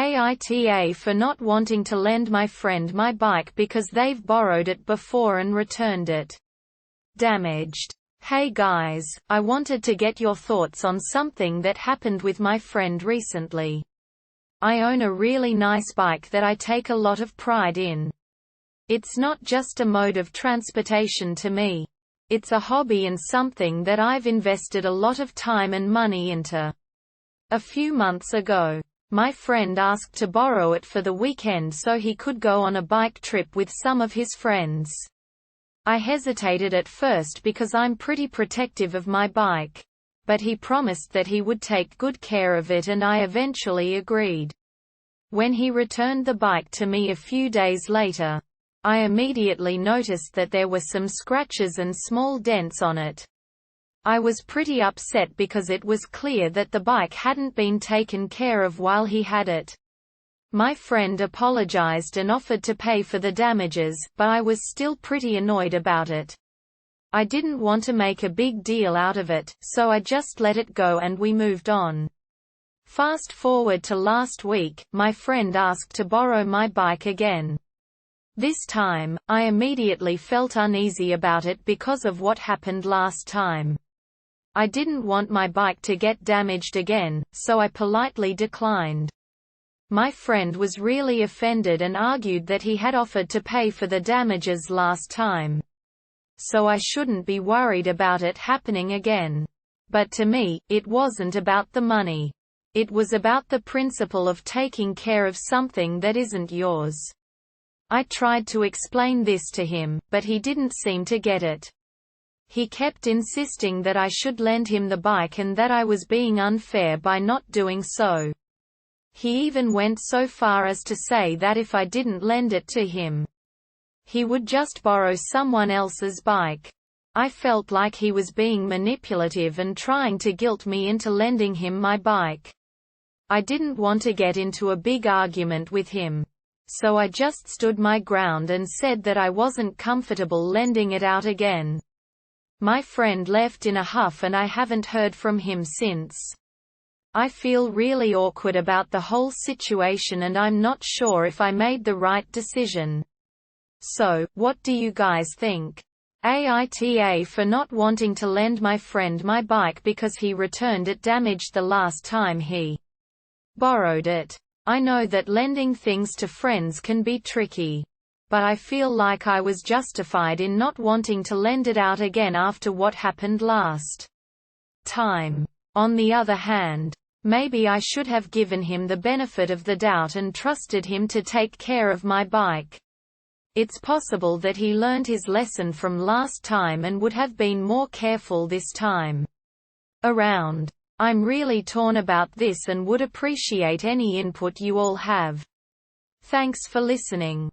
AITA for not wanting to lend my friend my bike because they've borrowed it before and returned it damaged. Hey guys, I wanted to get your thoughts on something that happened with my friend recently. I own a really nice bike that I take a lot of pride in. It's not just a mode of transportation to me. It's a hobby and something that I've invested a lot of time and money into. A few months ago, my friend asked to borrow it for the weekend so he could go on a bike trip with some of his friends. I hesitated at first because I'm pretty protective of my bike. But he promised that he would take good care of it and I eventually agreed. When he returned the bike to me a few days later, I immediately noticed that there were some scratches and small dents on it. I was pretty upset because it was clear that the bike hadn't been taken care of while he had it. My friend apologized and offered to pay for the damages, but I was still pretty annoyed about it. I didn't want to make a big deal out of it, so I just let it go and we moved on. Fast forward to last week, my friend asked to borrow my bike again. This time, I immediately felt uneasy about it because of what happened last time. I didn't want my bike to get damaged again, so I politely declined. My friend was really offended and argued that he had offered to pay for the damages last time. So I shouldn't be worried about it happening again. But to me, it wasn't about the money. It was about the principle of taking care of something that isn't yours. I tried to explain this to him, but he didn't seem to get it. He kept insisting that I should lend him the bike and that I was being unfair by not doing so. He even went so far as to say that if I didn't lend it to him, he would just borrow someone else's bike. I felt like he was being manipulative and trying to guilt me into lending him my bike. I didn't want to get into a big argument with him. So I just stood my ground and said that I wasn't comfortable lending it out again. My friend left in a huff and I haven't heard from him since. I feel really awkward about the whole situation and I'm not sure if I made the right decision. So, what do you guys think? AITA for not wanting to lend my friend my bike because he returned it damaged the last time he borrowed it. I know that lending things to friends can be tricky. But I feel like I was justified in not wanting to lend it out again after what happened last time. On the other hand, maybe I should have given him the benefit of the doubt and trusted him to take care of my bike. It's possible that he learned his lesson from last time and would have been more careful this time around. I'm really torn about this and would appreciate any input you all have. Thanks for listening.